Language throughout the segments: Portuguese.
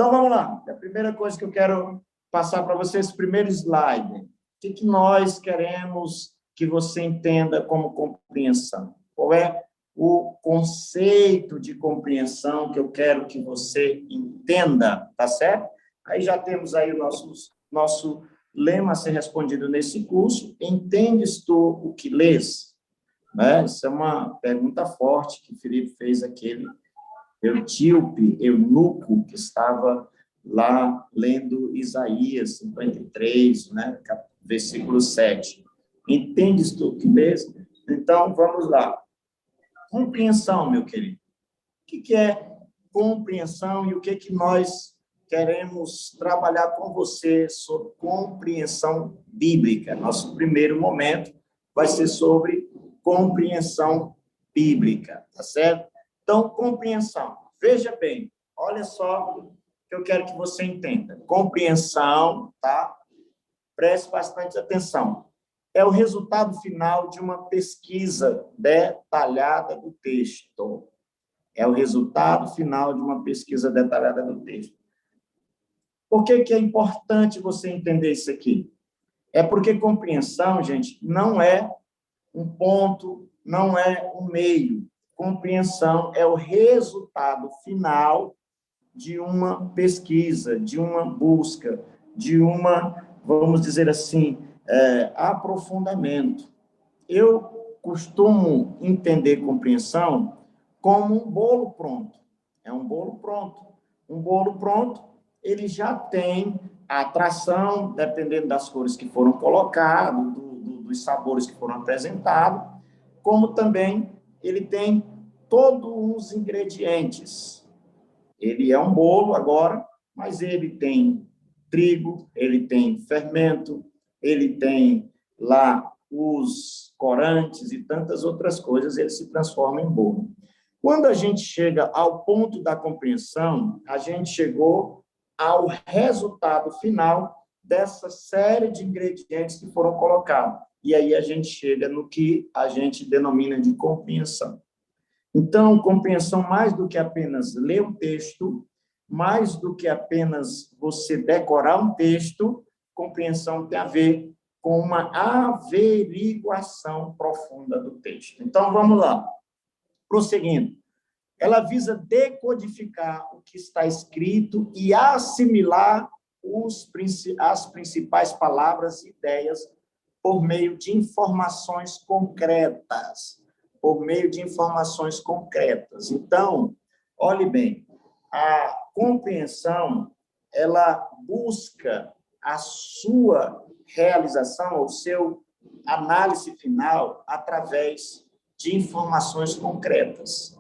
Então, vamos lá. A primeira coisa que eu quero passar para vocês, esse primeiro slide. O que nós queremos que você entenda como compreensão? Qual é o conceito de compreensão que eu quero que você entenda, tá certo? Aí já temos aí o nosso lema a ser respondido nesse curso. Entendes tu o que lês? Né? Isso é uma pergunta forte que o Felipe fez aquele eunuco, que estava lá lendo Isaías 53, né? Versículo 7. Entendes tu o que lês? Então, vamos lá. Compreensão, meu querido. O que é compreensão e o que nós queremos trabalhar com você sobre compreensão bíblica? Nosso primeiro momento vai ser sobre compreensão bíblica, tá certo? Então, compreensão. Veja bem, olha só o que eu quero que você entenda. Compreensão, tá? Preste bastante atenção. É o resultado final de uma pesquisa detalhada do texto. É o resultado final de uma pesquisa detalhada do texto. Por que é importante você entender isso aqui? É porque compreensão, gente, não é um ponto, não é um meio. Compreensão é o resultado final de uma pesquisa, de uma busca, de uma, vamos dizer assim, aprofundamento. Eu costumo entender compreensão como um bolo pronto. É um bolo pronto. Um bolo pronto, ele já tem a atração, dependendo das cores que foram colocadas, dos sabores que foram apresentados, como também ele tem todos os ingredientes. Ele é um bolo agora, mas ele tem trigo, ele tem fermento, ele tem lá os corantes e tantas outras coisas, ele se transforma em bolo. Quando a gente chega ao ponto da compreensão, a gente chegou ao resultado final dessa série de ingredientes que foram colocados. E aí a gente chega no que a gente denomina de compreensão. Então, compreensão, mais do que apenas ler um texto, mais do que apenas você decorar um texto, compreensão tem a ver com uma averiguação profunda do texto. Então, vamos lá. Prosseguindo. Ela visa decodificar o que está escrito e assimilar as principais palavras e ideias por meio de informações concretas. Por meio de informações concretas. Então, olhe bem, a compreensão, ela busca a sua realização, o seu análise final, através de informações concretas,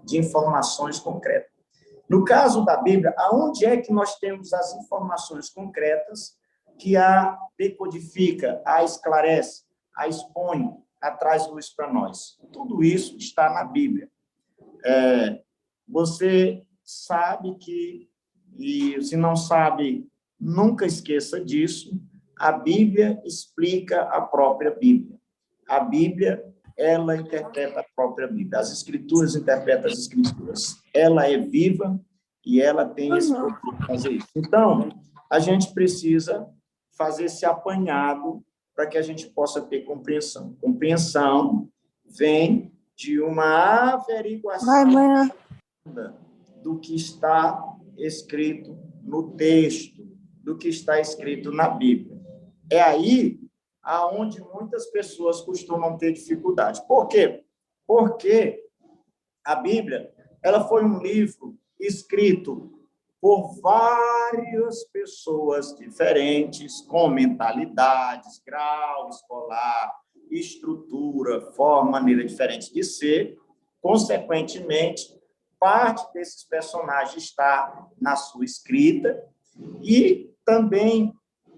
No caso da Bíblia, aonde é que nós temos as informações concretas que a decodifica, a esclarece, a expõe, a traz luz para nós? Tudo isso está na Bíblia. Você sabe que, e se não sabe, nunca esqueça disso, a Bíblia explica a própria Bíblia. A Bíblia, ela interpreta a própria Bíblia. As Escrituras interpretam as Escrituras. Ela é viva e ela tem esse poder de fazer isso. Então, a gente precisa fazer esse apanhado para que a gente possa ter compreensão. Compreensão vem de uma averiguação do que está escrito no texto, do que está escrito na Bíblia. É aí aonde muitas pessoas costumam ter dificuldade. Por quê? Porque a Bíblia, ela foi um livro escrito por várias pessoas diferentes, com mentalidades, grau escolar, estrutura, forma, maneira diferente de ser. Consequentemente, parte desses personagens está na sua escrita e também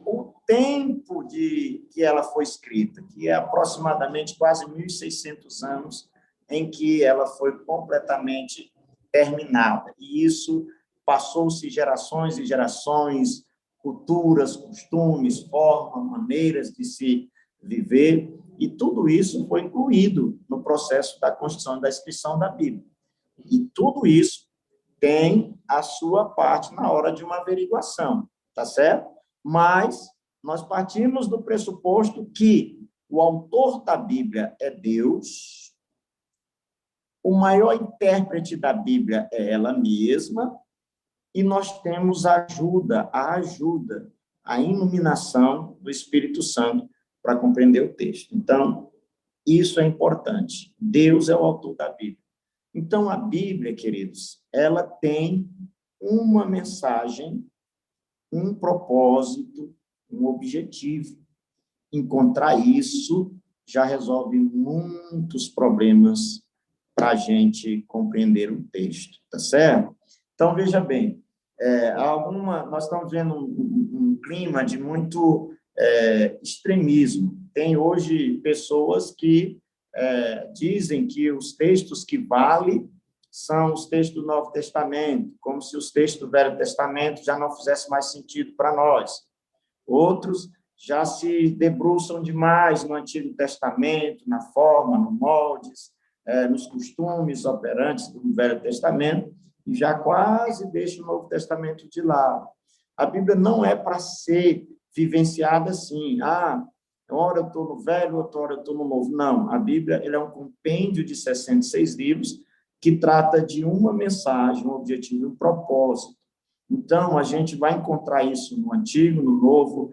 o tempo que ela foi escrita, que é aproximadamente quase 1.600 anos em que ela foi completamente terminada. E isso passou-se gerações e gerações, culturas, costumes, formas, maneiras de se viver, e tudo isso foi incluído no processo da construção da inscrição da Bíblia. E tudo isso tem a sua parte na hora de uma averiguação, tá certo? Mas nós partimos do pressuposto que o autor da Bíblia é Deus, o maior intérprete da Bíblia é ela mesma, e nós temos a ajuda, a iluminação do Espírito Santo para compreender o texto. Então, isso é importante. Deus é o autor da Bíblia. Então, a Bíblia, queridos, ela tem uma mensagem, um propósito, um objetivo. Encontrar isso já resolve muitos problemas para a gente compreender o texto, tá certo? Então, veja bem, nós estamos vendo um clima de muito extremismo. Tem hoje pessoas que dizem que os textos que valem são os textos do Novo Testamento, como se os textos do Velho Testamento já não fizessem mais sentido para nós. Outros já se debruçam demais no Antigo Testamento, na forma, no moldes, nos costumes operantes do Velho Testamento, e já quase deixa o Novo Testamento de lado. A Bíblia não é para ser vivenciada assim, uma hora eu estou no Velho, outra hora eu estou no Novo. Não, a Bíblia é um compêndio de 66 livros que trata de uma mensagem, um objetivo, um propósito. Então, a gente vai encontrar isso no Antigo, no Novo,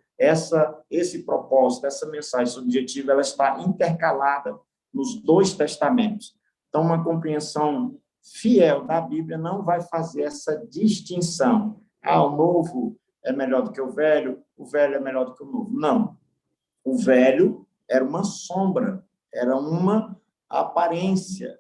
esse propósito, essa mensagem, esse objetivo, ela está intercalada nos dois testamentos. Então, uma compreensão fiel da Bíblia não vai fazer essa distinção. O Novo é melhor do que o Velho é melhor do que o Novo. Não. O Velho era uma sombra, era uma aparência.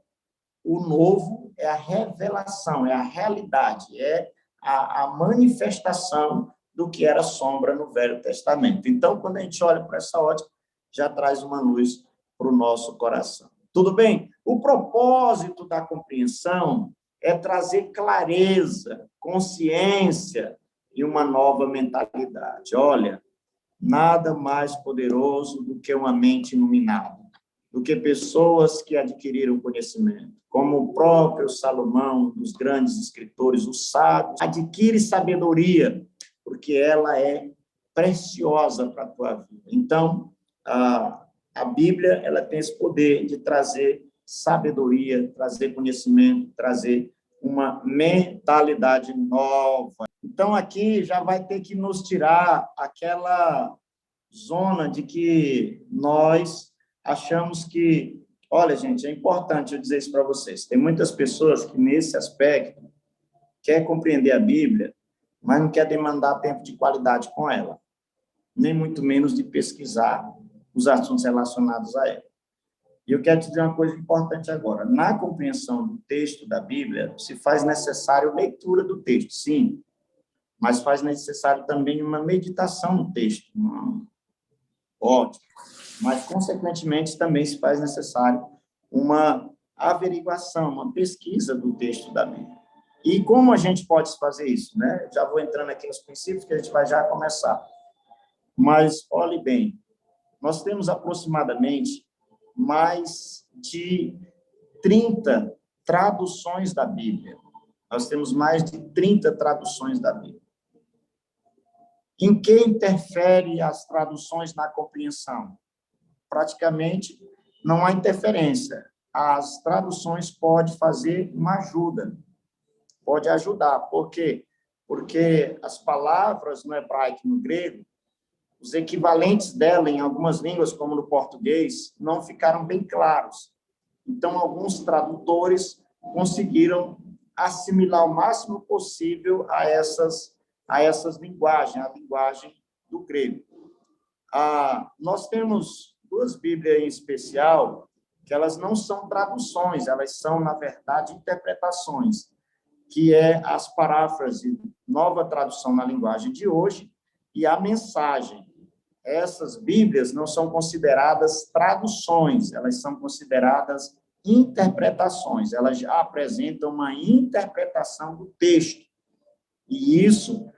O Novo é a revelação, é a realidade, é a manifestação do que era sombra no Velho Testamento. Então, quando a gente olha para essa ótica, já traz uma luz para o nosso coração. Tudo bem? O propósito da compreensão é trazer clareza, consciência e uma nova mentalidade. Olha, nada mais poderoso do que uma mente iluminada, do que pessoas que adquiriram conhecimento, como o próprio Salomão, dos grandes escritores, os sábios, adquire sabedoria, porque ela é preciosa para a tua vida. Então, a Bíblia ela tem esse poder de trazer sabedoria, trazer conhecimento, trazer uma mentalidade nova. Então, aqui já vai ter que nos tirar aquela zona de que nós achamos que... Olha, gente, é importante eu dizer isso para vocês. Tem muitas pessoas que, nesse aspecto, quer compreender a Bíblia, mas não quer demandar tempo de qualidade com ela, nem muito menos de pesquisar os assuntos relacionados a ela. E eu quero te dizer uma coisa importante agora. Na compreensão do texto da Bíblia, se faz necessário leitura do texto, sim, mas faz necessário também uma meditação no texto. Ótimo. Mas, consequentemente, também se faz necessário uma averiguação, uma pesquisa do texto da Bíblia. E como a gente pode fazer isso, né? Já vou entrando aqui nos princípios, que a gente vai já começar. Mas, olhe bem, nós temos aproximadamente mais de 30 traduções da Bíblia. Nós temos mais de 30 traduções da Bíblia. Em que interfere as traduções na compreensão? Praticamente não há interferência. As traduções podem fazer uma ajuda, pode ajudar. Por quê? Porque as palavras no hebraico e no grego, os equivalentes dela em algumas línguas, como no português, não ficaram bem claros. Então, alguns tradutores conseguiram assimilar o máximo possível a essas linguagens, a linguagem do grego. Nós temos duas Bíblias em especial, que elas não são traduções, elas são, na verdade, interpretações, que é as paráfrases, nova tradução na linguagem de hoje, e a mensagem. Essas Bíblias não são consideradas traduções, elas são consideradas interpretações, elas já apresentam uma interpretação do texto. E isso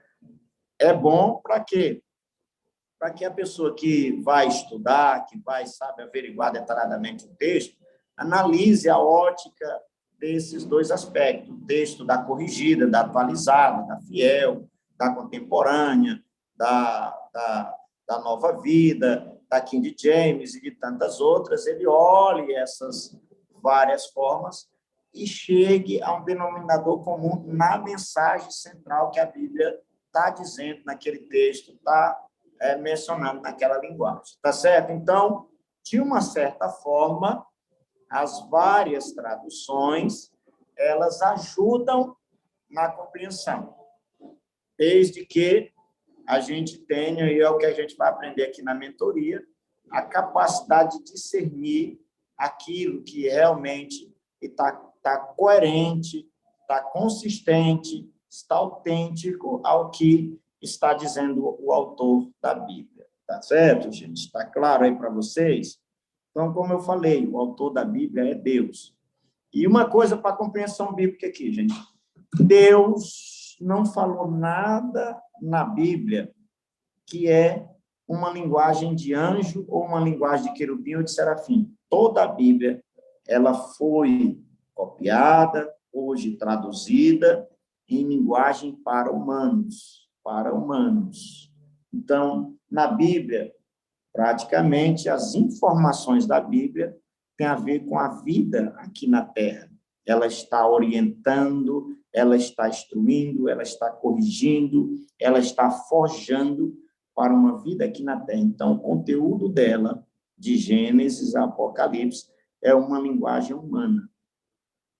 é bom para quê? Para que a pessoa que vai estudar, que vai, sabe, averiguar detalhadamente o texto, analise a ótica desses dois aspectos, o texto da corrigida, da atualizada, da fiel, da contemporânea, da Nova Vida, da King James e de tantas outras, ele olhe essas várias formas e chegue a um denominador comum na mensagem central que a Bíblia está dizendo naquele texto, está mencionando naquela linguagem, tá certo? Então, de uma certa forma, as várias traduções, elas ajudam na compreensão, desde que a gente tenha, e é o que a gente vai aprender aqui na mentoria, a capacidade de discernir aquilo que realmente está coerente, está consistente, está autêntico ao que está dizendo o autor da Bíblia. Tá certo, gente? Está claro aí para vocês? Então, como eu falei, o autor da Bíblia é Deus. E uma coisa para a compreensão bíblica aqui, gente. Deus não falou nada na Bíblia que é uma linguagem de anjo ou uma linguagem de querubim ou de serafim. Toda a Bíblia, ela foi copiada, hoje traduzida em linguagem para humanos, para humanos. Então, na Bíblia, praticamente as informações da Bíblia têm a ver com a vida aqui na Terra. Ela está orientando, ela está instruindo, ela está corrigindo, ela está forjando para uma vida aqui na Terra. Então, o conteúdo dela, de Gênesis a Apocalipse, é uma linguagem humana.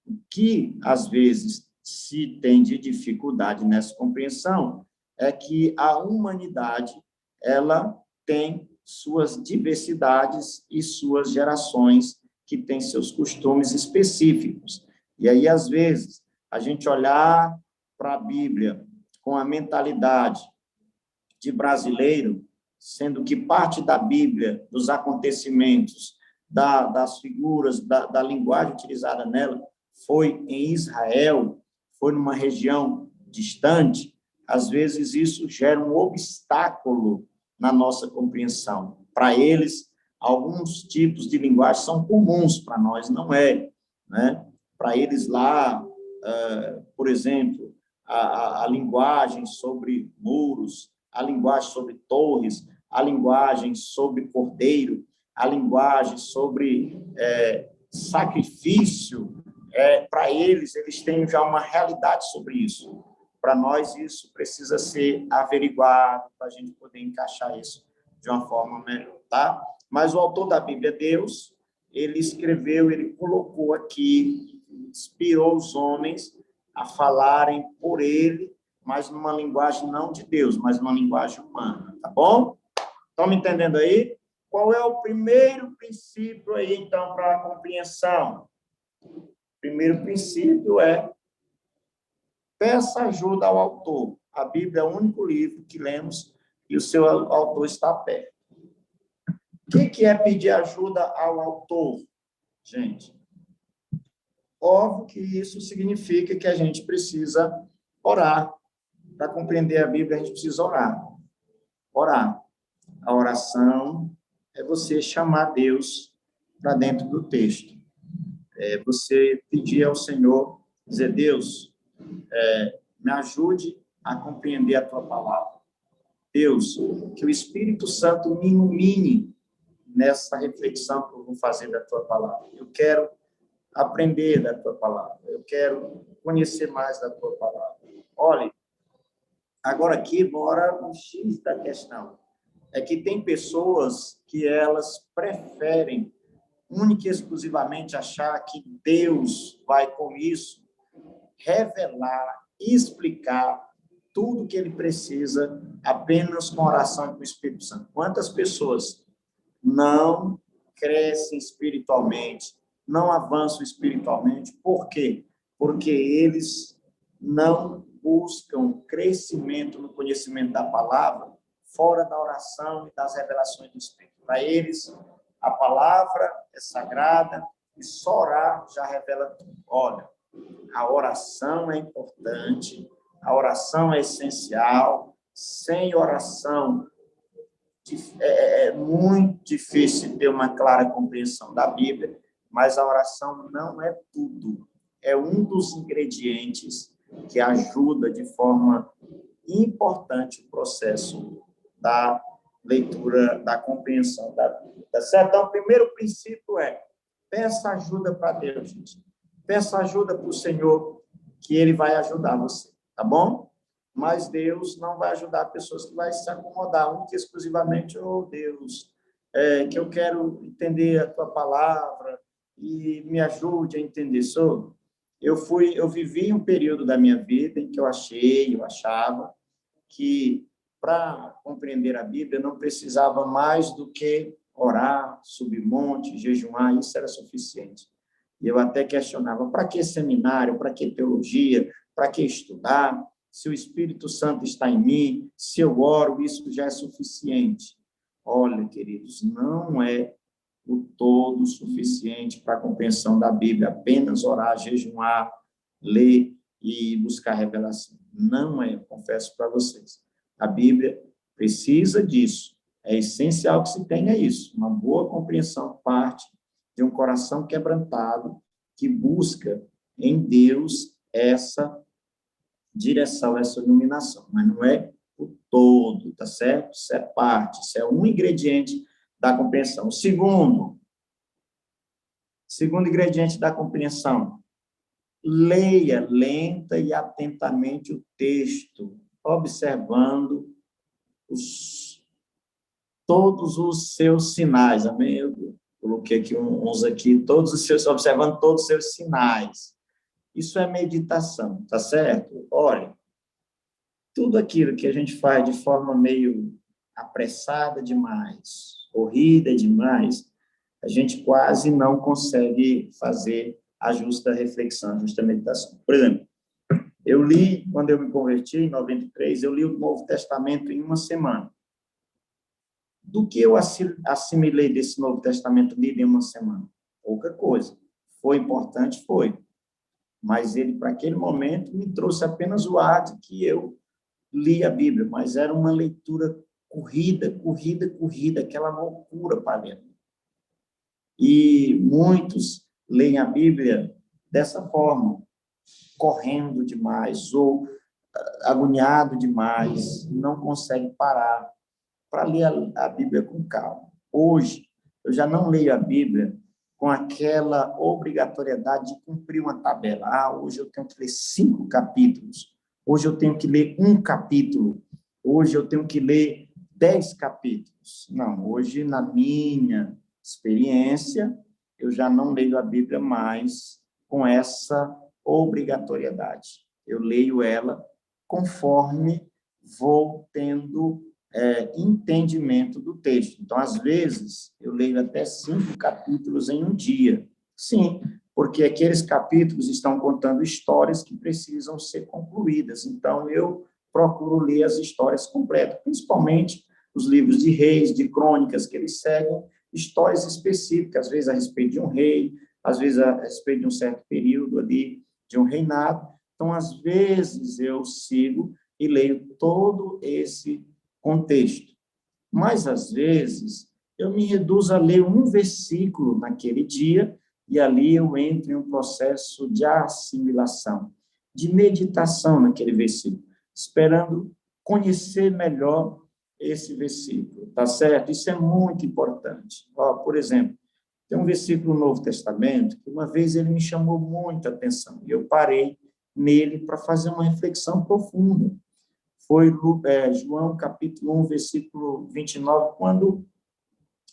O que, às vezes, se tem de dificuldade nessa compreensão é que a humanidade, ela tem suas diversidades e suas gerações que têm seus costumes específicos. E aí, às vezes, a gente olhar para a Bíblia com a mentalidade de brasileiro, sendo que parte da Bíblia, dos acontecimentos, das figuras, da linguagem utilizada nela, foi em Israel, foi numa região distante, às vezes isso gera um obstáculo na nossa compreensão. Para eles, alguns tipos de linguagem são comuns, para nós não é, né? Para eles lá, por exemplo, a linguagem sobre muros, a linguagem sobre torres, a linguagem sobre cordeiro, a linguagem sobre sacrifício, para eles têm já uma realidade sobre isso. Para nós, isso precisa ser averiguado para a gente poder encaixar isso de uma forma melhor, tá? Mas o autor da Bíblia, Deus, ele escreveu, ele colocou aqui, inspirou os homens a falarem por ele, mas numa linguagem não de Deus, mas numa linguagem humana, tá bom? Estão me entendendo aí? Qual é o primeiro princípio aí, então, para a compreensão? O primeiro princípio é peça ajuda ao autor. A Bíblia é o único livro que lemos e o seu autor está perto. O que é pedir ajuda ao autor, gente? Óbvio que isso significa que a gente precisa orar. Para compreender a Bíblia, a gente precisa orar. Orar. A oração é você chamar Deus para dentro do texto. É você pedir ao Senhor, dizer, Deus, me ajude a compreender a tua palavra. Deus, que o Espírito Santo me ilumine nessa reflexão que eu vou fazer da tua palavra. Eu quero aprender da tua palavra. Eu quero conhecer mais da tua palavra. Olha, agora aqui, bora no X da questão. É que tem pessoas que elas preferem única e exclusivamente achar que Deus vai com isso revelar, explicar tudo que ele precisa apenas com oração e com o Espírito Santo. Quantas pessoas não crescem espiritualmente, não avançam espiritualmente? Por quê? Porque eles não buscam crescimento no conhecimento da palavra fora da oração e das revelações do Espírito. Para eles, a palavra é sagrada e só orar já revela tudo. Olha, a oração é importante, a oração é essencial. Sem oração, é muito difícil ter uma clara compreensão da Bíblia, mas a oração não é tudo. é um dos ingredientes que ajuda de forma importante o processo da leitura, da compreensão da Bíblia. Tá certo? Então, o primeiro princípio é: peça ajuda para Deus, gente. Peça ajuda para o Senhor, que Ele vai ajudar você, tá bom? Mas Deus não vai ajudar pessoas que vai se acomodar única e exclusivamente: oh, Deus, que eu quero entender a Tua palavra e me ajude a entender. Eu vivi um período da minha vida em que eu achava que para compreender a Bíblia não precisava mais do que orar, subir monte, jejuar, isso era suficiente. E eu até questionava: para que seminário, para que teologia, para que estudar? Se o Espírito Santo está em mim, se eu oro, isso já é suficiente. Olha, queridos, não é o todo suficiente para a compreensão da Bíblia, apenas orar, jejuar, ler e buscar revelação. Não é, eu confesso para vocês. A Bíblia precisa disso. É essencial que se tenha isso. Uma boa compreensão parte de um coração quebrantado que busca em Deus essa direção, essa iluminação. Mas não é o todo, tá certo? Isso é parte, isso é um ingrediente da compreensão. O segundo ingrediente da compreensão: leia lenta e atentamente o texto, observando todos os seus sinais. Amém? Eu coloquei aqui uns aqui, observando todos os seus sinais. Isso é meditação, tá certo? Olha, tudo aquilo que a gente faz de forma meio apressada demais, corrida demais, a gente quase não consegue fazer a justa reflexão, a justa meditação. Por exemplo, quando eu me converti, em 93, eu li o Novo Testamento em uma semana. Do que eu assimilei desse Novo Testamento lido em uma semana? Pouca coisa. Foi importante? Foi. Mas ele, para aquele momento, me trouxe apenas o ar de que eu li a Bíblia, mas era uma leitura corrida, aquela loucura para ler. E muitos leem a Bíblia dessa forma, correndo demais ou agoniado demais, não consegue parar para ler a Bíblia com calma. Hoje, eu já não leio a Bíblia com aquela obrigatoriedade de cumprir uma tabela. Hoje eu tenho que ler 5 capítulos. Hoje eu tenho que ler 1 capítulo. Hoje eu tenho que ler 10 capítulos. Não, hoje, na minha experiência, eu já não leio a Bíblia mais com essa obrigatoriedade. Eu leio ela conforme vou tendo entendimento do texto. Então, às vezes, eu leio até 5 capítulos em um dia. Sim, porque aqueles capítulos estão contando histórias que precisam ser concluídas. Então, eu procuro ler as histórias completas, principalmente os livros de reis, de crônicas, que eles seguem histórias específicas, às vezes a respeito de um rei, às vezes a respeito de um certo período ali, de um reinado. Então, às vezes, eu sigo e leio todo esse contexto. Mas, às vezes, eu me reduzo a ler um versículo naquele dia e ali eu entro em um processo de assimilação, de meditação naquele versículo, esperando conhecer melhor esse versículo, tá certo? Isso é muito importante. Por exemplo, tem um versículo no Novo Testamento que uma vez ele me chamou muita atenção e eu parei nele para fazer uma reflexão profunda. Foi João, capítulo 1, versículo 29, quando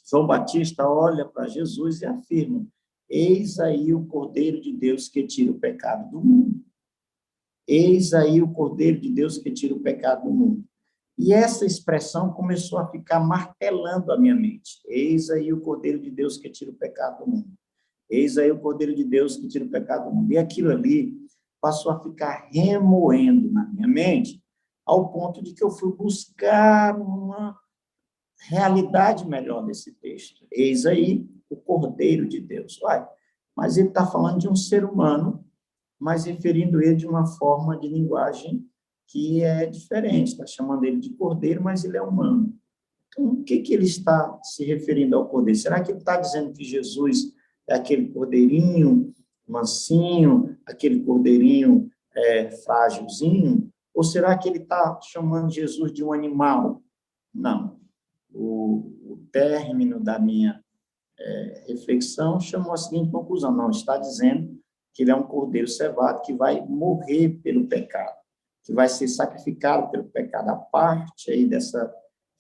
João Batista olha para Jesus e afirma: eis aí o Cordeiro de Deus que tira o pecado do mundo. Eis aí o Cordeiro de Deus que tira o pecado do mundo. E essa expressão começou a ficar martelando a minha mente. Eis aí o Cordeiro de Deus que tira o pecado do mundo. Eis aí o Cordeiro de Deus que tira o pecado do mundo. E aquilo ali passou a ficar remoendo na minha mente, ao ponto de que eu fui buscar uma realidade melhor desse texto. Eis aí o Cordeiro de Deus. Mas ele está falando de um ser humano, mas referindo ele de uma forma de linguagem que é diferente. Está chamando ele de Cordeiro, mas ele é humano. Então, o que ele está se referindo ao Cordeiro? Será que ele está dizendo que Jesus é aquele cordeirinho mansinho, aquele cordeirinho frágilzinho? Ou será que ele está chamando Jesus de um animal? Não. O término da minha reflexão chamou a seguinte conclusão: não, está dizendo que ele é um cordeiro cevado que vai morrer pelo pecado, que vai ser sacrificado pelo pecado. A parte aí dessa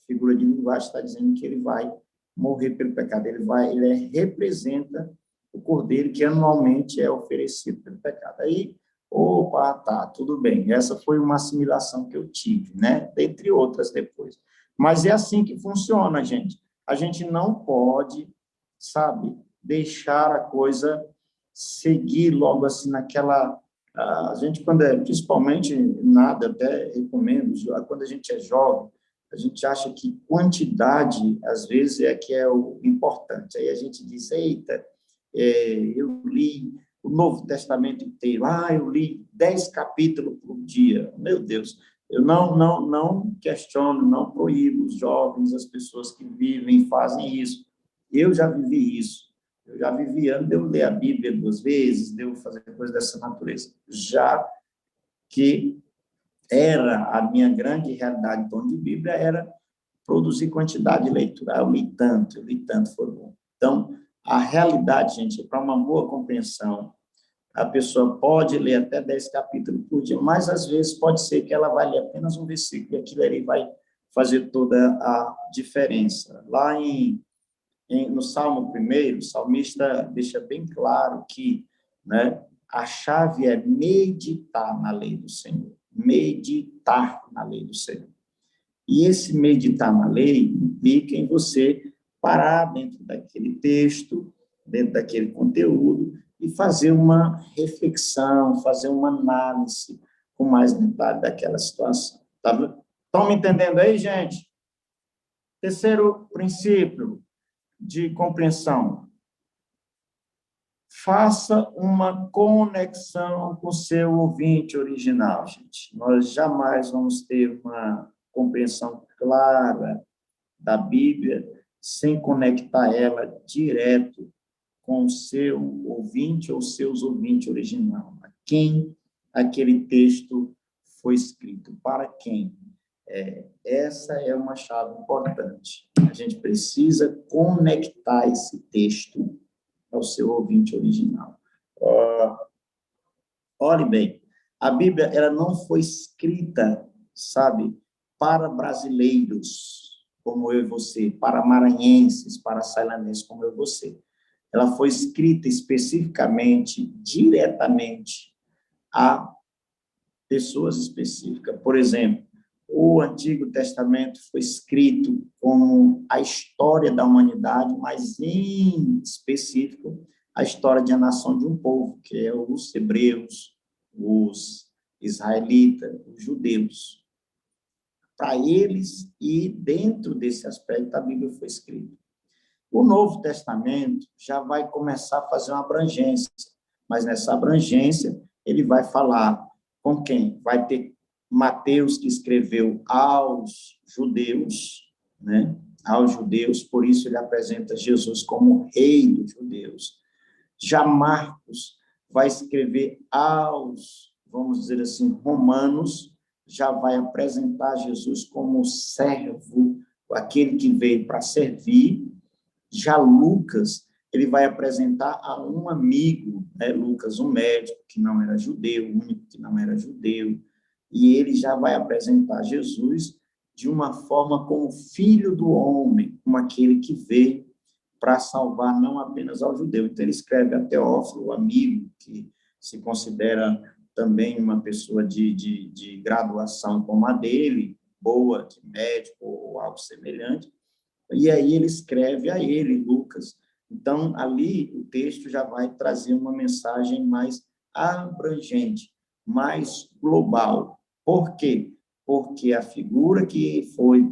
figura de linguagem está dizendo que ele vai morrer pelo pecado. Ele representa o cordeiro que anualmente é oferecido pelo pecado. Aí, opa, tá, tudo bem. Essa foi uma assimilação que eu tive, né? Dentre outras depois. Mas é assim que funciona, gente. A gente não pode, sabe, deixar a coisa seguir logo assim naquela... A gente, quando principalmente, nada, até recomendo, quando a gente é jovem, a gente acha que quantidade, às vezes, é que é o importante. Aí a gente diz, eita, eu li o Novo Testamento inteiro, eu li 10 capítulos por dia. Meu Deus, eu não questiono, não proíbo os jovens, as pessoas que vivem, fazem isso. Eu já vivi isso. Eu já vivi antes de eu ler a Bíblia 2 vezes, de eu fazer coisa dessa natureza. Já que era a minha grande realidade em torno de Bíblia, era produzir quantidade de leitura. Eu li tanto, foi bom. Então, a realidade, gente, para uma boa compreensão, a pessoa pode ler até 10 capítulos por dia, mas às vezes pode ser que ela vai ler apenas um versículo, e aquilo ali vai fazer toda a diferença. Lá no Salmo 1, o salmista deixa bem claro que, né, a chave é meditar na lei do Senhor. Meditar na lei do Senhor. E esse meditar na lei implica em você parar dentro daquele texto, dentro daquele conteúdo, e fazer uma reflexão, fazer uma análise com mais detalhe daquela situação. Estão me entendendo aí, gente? Terceiro princípio de compreensão: faça uma conexão com o seu ouvinte original, gente. Nós jamais vamos ter uma compreensão clara da Bíblia sem conectar ela direto com o seu ouvinte ou seus ouvintes original. A quem aquele texto foi escrito, para quem? Essa é uma chave importante. A gente precisa conectar esse texto ao seu ouvinte original. Olhe bem, a Bíblia ela não foi escrita, sabe, para brasileiros como eu e você, para maranhenses, para sailanenses como eu e você. Ela foi escrita especificamente, diretamente a pessoas específicas. Por exemplo, o Antigo Testamento foi escrito como a história da humanidade, mas em específico a história de a nação de um povo, que é os hebreus, os israelitas, os judeus. Para eles, e dentro desse aspecto, a Bíblia foi escrita. O Novo Testamento já vai começar a fazer uma abrangência, mas nessa abrangência ele vai falar com quem? Vai ter Mateus, que escreveu aos judeus, né? Aos judeus, por isso ele apresenta Jesus como rei dos judeus. Já Marcos vai escrever aos, vamos dizer assim, romanos, já vai apresentar Jesus como servo, aquele que veio para servir. Já Lucas, ele vai apresentar a um amigo, né? Lucas, um médico que não era judeu, o único que não era judeu, e ele já vai apresentar Jesus de uma forma como filho do homem, como aquele que veio para salvar não apenas ao judeu. Então, ele escreve a Teófilo, o amigo, que se considera também uma pessoa de graduação como a dele, boa, de médico ou algo semelhante, e aí ele escreve a ele, Lucas. Então, ali o texto já vai trazer uma mensagem mais abrangente, mais global. Por quê? Porque a figura que foi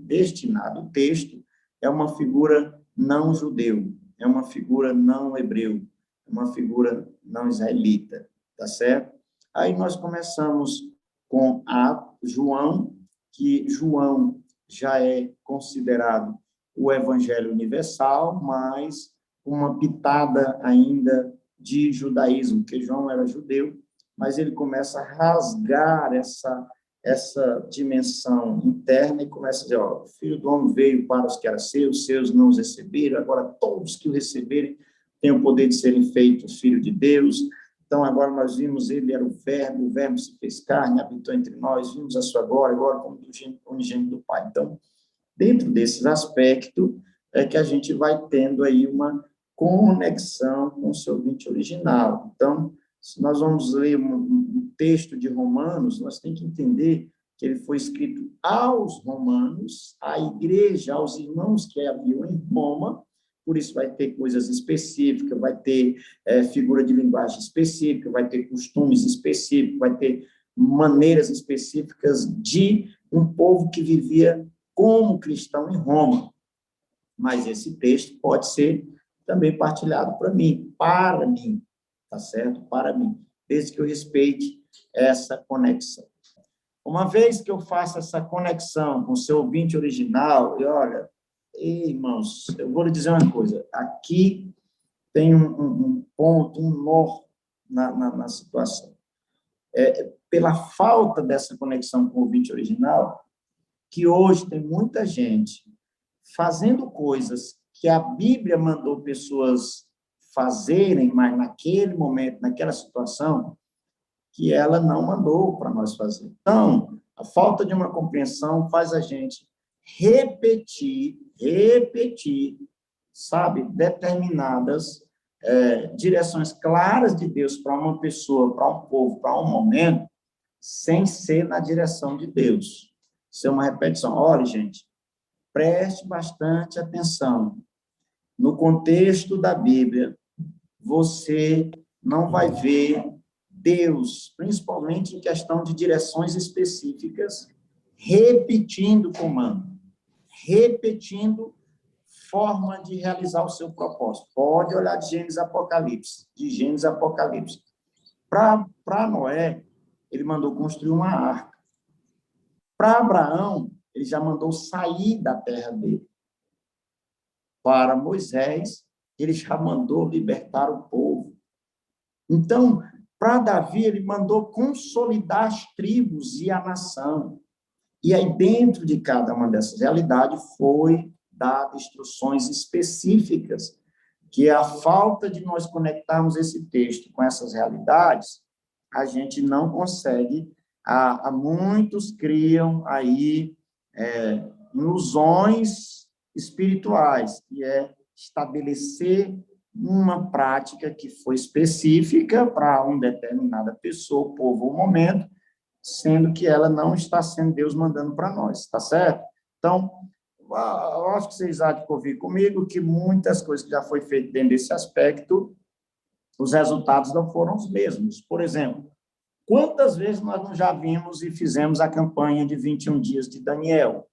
destinada ao texto é uma figura não judeu, é uma figura não hebreu, é uma figura não israelita, tá certo? Aí nós começamos com João, que João já é considerado o evangelho universal, mas uma pitada ainda de judaísmo, porque João era judeu, mas ele começa a rasgar essa dimensão interna e começa a dizer, ó, o Filho do Homem veio para os que eram seus, os seus não os receberam, agora todos que o receberem têm o poder de serem feitos filho de Deus. Então, agora nós vimos, ele era o Verbo se fez carne, habitou entre nós, vimos a sua glória, agora como do unigênito do Pai. Então, dentro desses aspectos, é que a gente vai tendo aí uma conexão com o seu ouvinte original. Então, se nós vamos ler um texto de Romanos, nós temos que entender que ele foi escrito aos romanos, à igreja, aos irmãos que haviam em Roma, por isso vai ter coisas específicas, vai ter figura de linguagem específica, vai ter costumes específicos, vai ter maneiras específicas de um povo que vivia como cristão em Roma. Mas esse texto pode ser também partilhado para mim, tá certo? Para mim, desde que eu respeite essa conexão. Uma vez que eu faça essa conexão com o seu ouvinte original, e olha, irmãos, eu vou lhe dizer uma coisa, aqui tem um ponto, um nó na situação. Pela falta dessa conexão com o ouvinte original, que hoje tem muita gente fazendo coisas que a Bíblia mandou pessoas fazerem, mas naquele momento, naquela situação, que ela não mandou para nós fazer. Então, a falta de uma compreensão faz a gente repetir, sabe, determinadas direções claras de Deus para uma pessoa, para um povo, para um momento, sem ser na direção de Deus. Isso é uma repetição. Olha, gente, preste bastante atenção. No contexto da Bíblia, você não vai ver Deus, principalmente em questão de direções específicas, repetindo comando, repetindo forma de realizar o seu propósito. Pode olhar de Gênesis Apocalipse. Para Noé, ele mandou construir uma arca. Para Abraão, ele já mandou sair da terra dele. Para Moisés, ele já mandou libertar o povo. Então, para Davi, ele mandou consolidar as tribos e a nação. E aí, dentro de cada uma dessas realidades, foi dado instruções específicas, que a falta de nós conectarmos esse texto com essas realidades, a gente não consegue. Muitos criam aí ilusões espirituais, que é estabelecer uma prática que foi específica para uma determinada pessoa, povo ou momento, sendo que ela não está sendo Deus mandando para nós, tá certo? Então, eu acho que vocês há de convir comigo que muitas coisas que já foi feito dentro desse aspecto, os resultados não foram os mesmos. Por exemplo, quantas vezes nós não já vimos e fizemos a campanha de 21 dias de Daniel?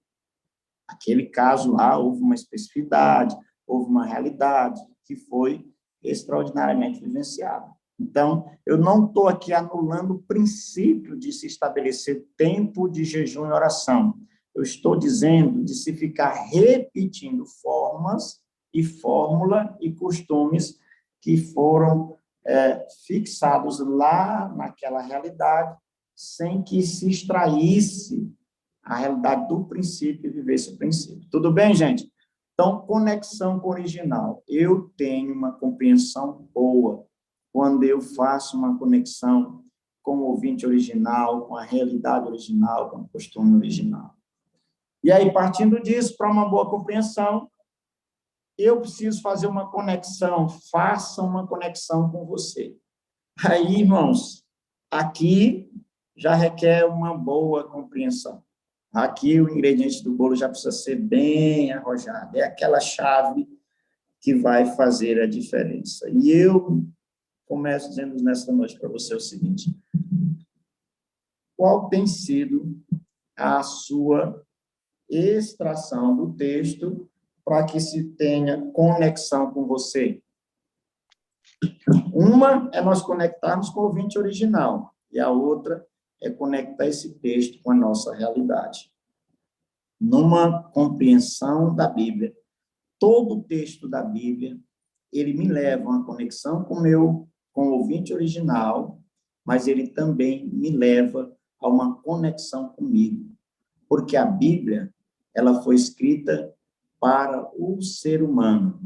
Aquele caso lá, houve uma especificidade, houve uma realidade que foi extraordinariamente vivenciada. Então, eu não estou aqui anulando o princípio de se estabelecer tempo de jejum e oração. Eu estou dizendo de se ficar repetindo formas e fórmula e costumes que foram fixados lá naquela realidade, sem que se extraísse a realidade do princípio e vivesse o princípio. Tudo bem, gente? Então, conexão com o original. Eu tenho uma compreensão boa quando eu faço uma conexão com o ouvinte original, com a realidade original, com o costume original. E aí, partindo disso, para uma boa compreensão, eu preciso fazer uma conexão, faça uma conexão com você. Aí, irmãos, aqui já requer uma boa compreensão. Aqui o ingrediente do bolo já precisa ser bem arrojado. É aquela chave que vai fazer a diferença. E eu começo dizendo nesta noite para você o seguinte: qual tem sido a sua extração do texto para que se tenha conexão com você? Uma é nós conectarmos com o ouvinte original, e a outra é conectar esse texto com a nossa realidade. Numa compreensão da Bíblia, todo o texto da Bíblia, ele me leva a uma conexão com o meu com o ouvinte original, mas ele também me leva a uma conexão comigo, porque a Bíblia, ela foi escrita para o ser humano,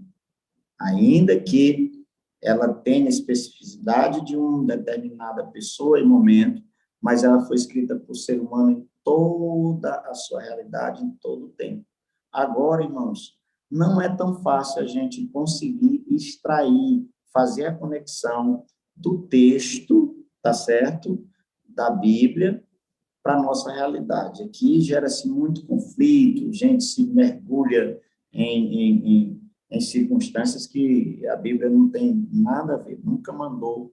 ainda que ela tenha especificidade de uma determinada pessoa e momento, mas ela foi escrita para o ser humano em toda a sua realidade, em todo o tempo. Agora, irmãos, não é tão fácil a gente conseguir extrair, fazer a conexão do texto, tá certo? Da Bíblia, para a nossa realidade. Aqui gera-se muito conflito, gente se mergulha em circunstâncias que a Bíblia não tem nada a ver, nunca mandou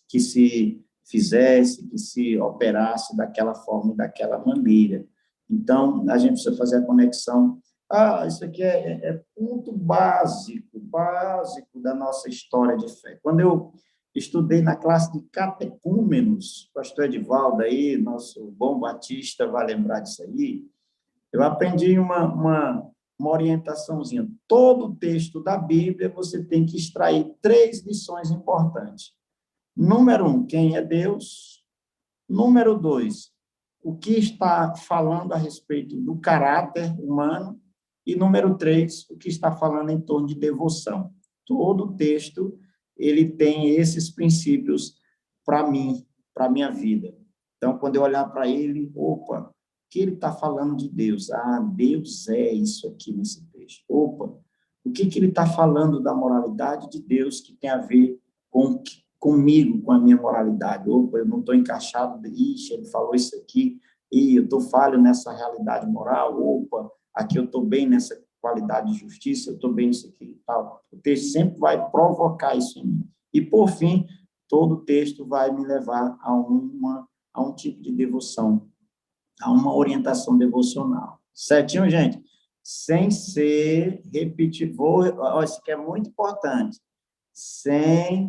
que se fizesse, que se operasse daquela forma e daquela maneira. Então, a gente precisa fazer a conexão. Isso aqui é ponto básico da nossa história de fé. Quando eu estudei na classe de catecúmenos, pastor Edivaldo aí, nosso bom batista, vai lembrar disso aí, eu aprendi uma orientaçãozinha. Todo texto da Bíblia você tem que extrair 3 lições importantes. Número 1, quem é Deus? Número 2, o que está falando a respeito do caráter humano? E número 3, o que está falando em torno de devoção. Todo texto ele tem esses princípios para mim, para a minha vida. Então, quando eu olhar para ele, opa, o que ele está falando de Deus? Deus é isso aqui nesse texto. Opa, o que ele está falando da moralidade de Deus que tem a ver comigo, com a minha moralidade? Opa, eu não estou encaixado, ele falou isso aqui, e eu estou falho nessa realidade moral, opa, aqui eu estou bem nessa qualidade de justiça, eu estou bem nisso aqui e tal. O texto sempre vai provocar isso em mim. E, por fim, todo texto vai me levar a um tipo de devoção, a uma orientação devocional. Certinho, gente? Sem ser repetitivo, isso aqui é muito importante, sem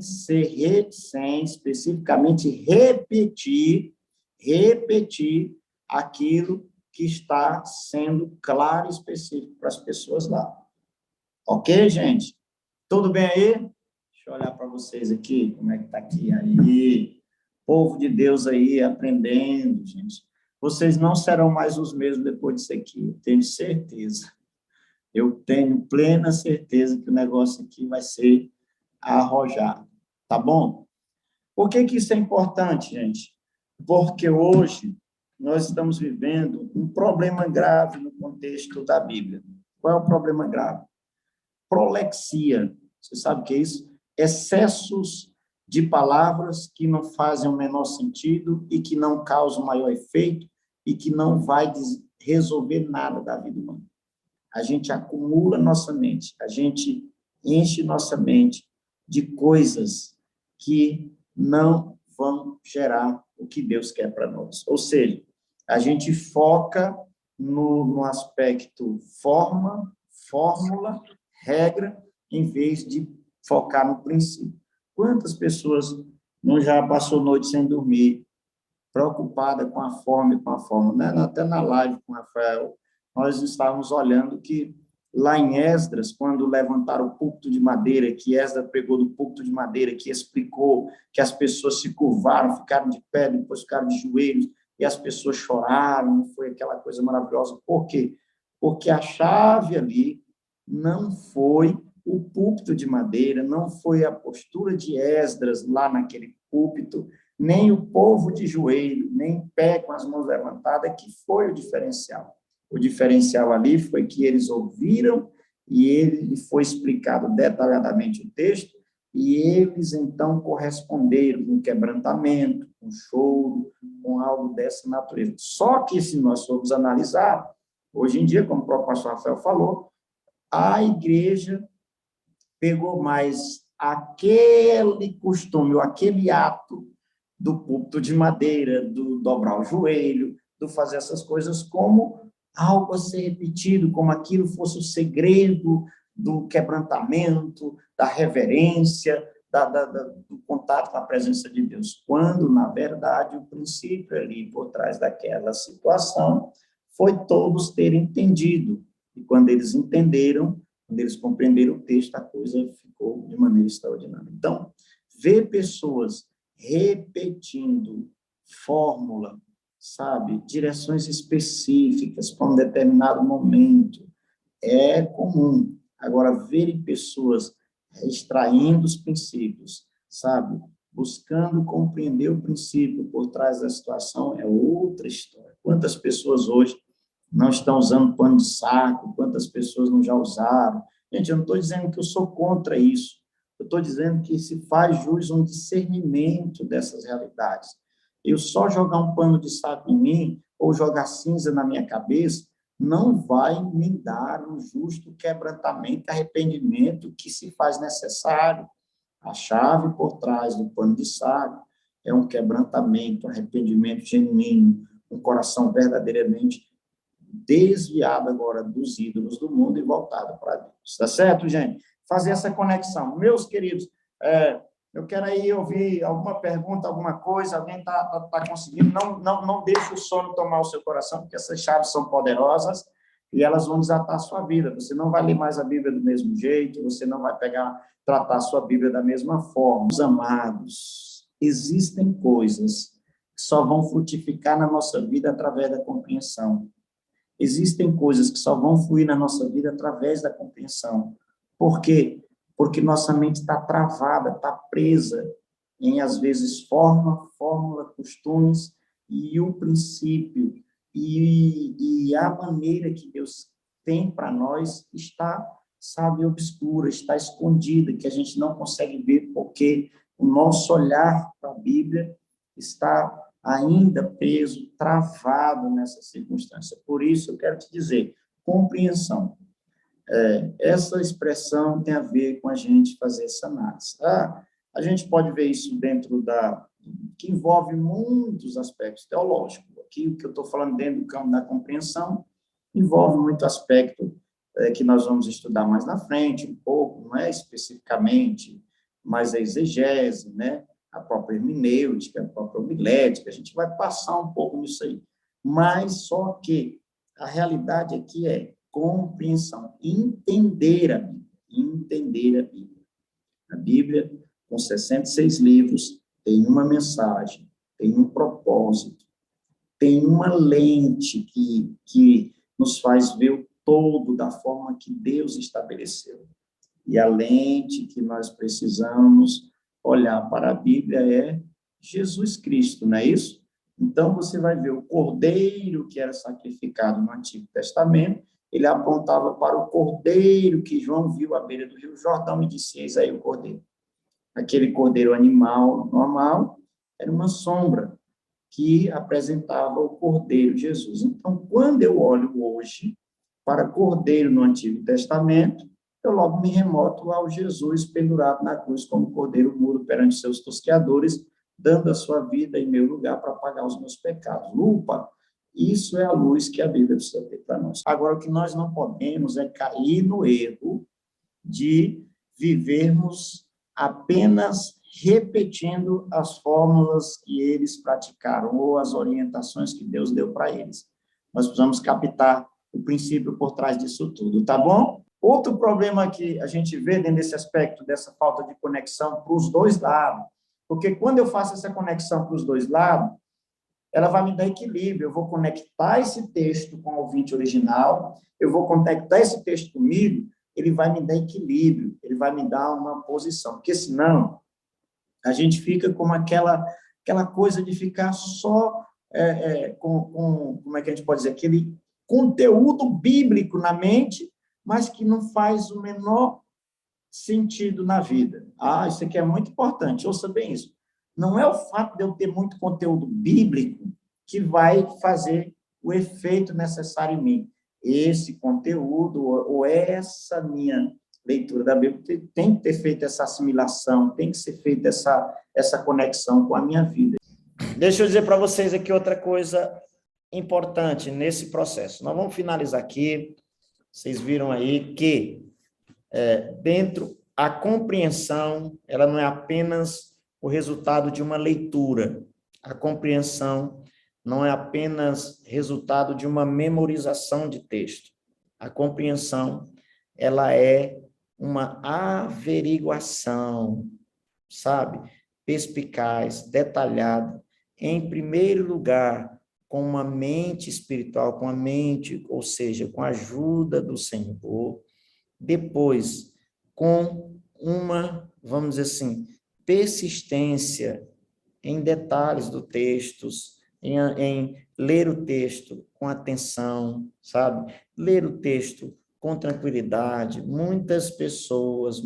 especificamente repetir aquilo que está sendo claro e específico para as pessoas lá. Ok, gente? Tudo bem aí? Deixa eu olhar para vocês aqui, como é que está aqui aí. Povo de Deus aí, aprendendo, gente. Vocês não serão mais os mesmos depois disso aqui, eu tenho certeza. Eu tenho plena certeza que o negócio aqui vai ser arrojado, tá bom? Por que isso é importante, gente? Porque hoje nós estamos vivendo um problema grave no contexto da Bíblia. Qual é o problema grave? Prolexia. Você sabe o que é isso? Excessos de palavras que não fazem o menor sentido e que não causam maior efeito e que não vai resolver nada da vida humana. A gente acumula nossa mente, a gente enche nossa mente de coisas que não vão gerar o que Deus quer para nós. Ou seja, a gente foca no aspecto fórmula, regra, em vez de focar no princípio. Quantas pessoas não já passou noite sem dormir, preocupada com a fome, né? Até na live com o Rafael, nós estávamos olhando que lá em Esdras, quando levantaram o púlpito de madeira, que Esdras pegou do púlpito de madeira, que explicou que as pessoas se curvaram, ficaram de pé, depois ficaram de joelhos, e as pessoas choraram, foi aquela coisa maravilhosa. Por quê? Porque a chave ali não foi o púlpito de madeira, não foi a postura de Esdras lá naquele púlpito, nem o povo de joelho, nem em pé com as mãos levantadas, que foi o diferencial. O diferencial ali foi que eles ouviram e ele foi explicado detalhadamente o texto e eles, então, corresponderam com quebrantamento, com choro, com algo dessa natureza. Só que, se nós formos analisar, hoje em dia, como o próprio pastor Rafael falou, a igreja pegou mais aquele costume, ou aquele ato do púlpito de madeira, do dobrar o joelho, do fazer essas coisas como algo a ser repetido, como aquilo fosse o segredo do quebrantamento, da reverência, do contato com a presença de Deus, quando, na verdade, o princípio ali por trás daquela situação foi todos terem entendido. E quando eles entenderam, quando eles compreenderam o texto, a coisa ficou de maneira extraordinária. Então, ver pessoas repetindo fórmula, sabe, direções específicas para um determinado momento, é comum. Agora, verem pessoas extraindo os princípios, sabe, buscando compreender o princípio por trás da situação, é outra história. Quantas pessoas hoje não estão usando pano de saco, quantas pessoas não já usaram? Gente, eu não estou dizendo que eu sou contra isso, eu estou dizendo que se faz jus um discernimento dessas realidades. Eu só jogar um pano de saco em mim, ou jogar cinza na minha cabeça, não vai me dar o justo quebrantamento, arrependimento que se faz necessário. A chave por trás do pano de saco é um quebrantamento, arrependimento genuíno, um coração verdadeiramente desviado agora dos ídolos do mundo e voltado para Deus. Tá certo, gente? Fazer essa conexão. Meus queridos, eu quero aí ouvir alguma pergunta, alguma coisa, alguém está conseguindo. Não deixe o sono tomar o seu coração, porque essas chaves são poderosas e elas vão desatar a sua vida. Você não vai ler mais a Bíblia do mesmo jeito, você não vai tratar a sua Bíblia da mesma forma. Os amados, existem coisas que só vão frutificar na nossa vida através da compreensão. Existem coisas que só vão fluir na nossa vida através da compreensão. Por quê? Porque nossa mente está travada, está presa em, às vezes, fórmula, costumes e o princípio. E a maneira que Deus tem para nós está, sabe, obscura, está escondida, que a gente não consegue ver, porque o nosso olhar para a Bíblia está ainda preso, travado nessa circunstância. Por isso, eu quero te dizer, compreensão. Essa expressão tem a ver com a gente fazer essa análise. A gente pode ver isso dentro que envolve muitos aspectos teológicos. Aqui, o que eu estou falando dentro do campo da compreensão, envolve muito aspecto que nós vamos estudar mais na frente, um pouco, não é especificamente, mas a exegese, né? A própria hermenêutica, a própria homilética, a gente vai passar um pouco nisso aí. Mas só que a realidade aqui é compreensão, entender a Bíblia, entender a Bíblia. A Bíblia, com 66 livros, tem uma mensagem, tem um propósito, tem uma lente que nos faz ver o todo da forma que Deus estabeleceu. E a lente que nós precisamos olhar para a Bíblia é Jesus Cristo, não é isso? Então, você vai ver o cordeiro que era sacrificado no Antigo Testamento, ele apontava para o cordeiro que João viu à beira do Rio Jordão e disse, eis aí o cordeiro. Aquele cordeiro animal normal era uma sombra que apresentava o cordeiro Jesus. Então, quando eu olho hoje para cordeiro no Antigo Testamento, eu logo me remoto ao Jesus pendurado na cruz como cordeiro mudo perante seus tosqueadores, dando a sua vida em meu lugar para pagar os meus pecados. Upa! Isso é a luz que a Bíblia precisa ter para nós. Agora, o que nós não podemos é cair no erro de vivermos apenas repetindo as fórmulas que eles praticaram ou as orientações que Deus deu para eles. Nós precisamos captar o princípio por trás disso tudo, tá bom? Outro problema que a gente vê dentro desse aspecto, dessa falta de conexão para os dois lados, porque quando eu faço essa conexão para os dois lados, ela vai me dar equilíbrio. Eu vou conectar esse texto com o ouvinte original, eu vou conectar esse texto comigo, ele vai me dar equilíbrio, ele vai me dar uma posição, porque senão a gente fica com aquela coisa de ficar só como é que a gente pode dizer, aquele conteúdo bíblico na mente, mas que não faz o menor sentido na vida. Isso aqui é muito importante, ouça bem isso. Não é o fato de eu ter muito conteúdo bíblico que vai fazer o efeito necessário em mim. Esse conteúdo, ou essa minha leitura da Bíblia, tem que ter feito essa assimilação, tem que ser feita essa conexão com a minha vida. Deixa eu dizer para vocês aqui outra coisa importante nesse processo. Nós vamos finalizar aqui. Vocês viram aí que a compreensão, ela não é apenas o resultado de uma leitura. A compreensão não é apenas resultado de uma memorização de texto. A compreensão, ela é uma averiguação, sabe? Perspicaz, detalhada. Em primeiro lugar, com uma mente espiritual, com a mente, ou seja, com a ajuda do Senhor. Depois, com uma, vamos dizer assim, persistência em detalhes do texto, em ler o texto com atenção, sabe? Ler o texto com tranquilidade. Muitas pessoas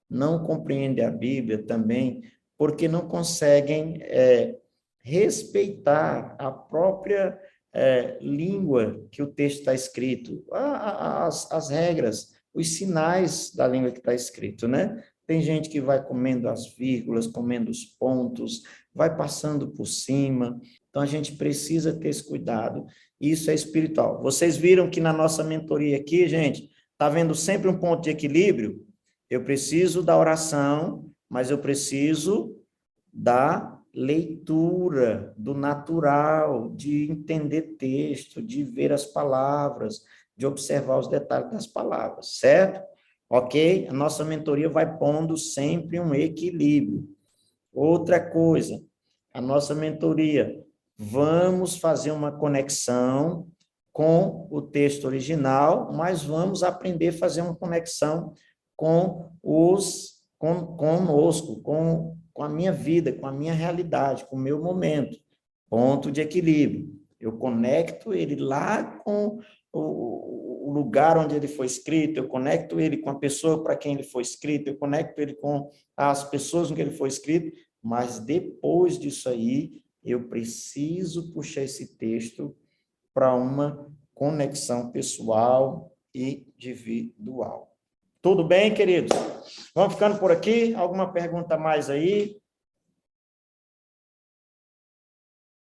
não compreendem a Bíblia também porque não conseguem respeitar a própria língua que o texto está escrito, as regras, os sinais da língua que está escrito, né? Tem gente que vai comendo as vírgulas, comendo os pontos, vai passando por cima. Então, a gente precisa ter esse cuidado. Isso é espiritual. Vocês viram que na nossa mentoria aqui, gente, está vendo sempre um ponto de equilíbrio? Eu preciso da oração, mas eu preciso da leitura, do natural, de entender texto, de ver as palavras, de observar os detalhes das palavras, certo? Ok? A nossa mentoria vai pondo sempre um equilíbrio. Outra coisa, a nossa mentoria, vamos fazer uma conexão com o texto original, mas vamos aprender a fazer uma conexão conosco, com a minha vida, com a minha realidade, com o meu momento. Ponto de equilíbrio. Eu conecto ele lá com o lugar onde ele foi escrito, eu conecto ele com a pessoa para quem ele foi escrito, eu conecto ele com as pessoas com quem ele foi escrito, mas depois disso aí, eu preciso puxar esse texto para uma conexão pessoal e individual. Tudo bem, queridos? Vamos ficando por aqui? Alguma pergunta mais aí?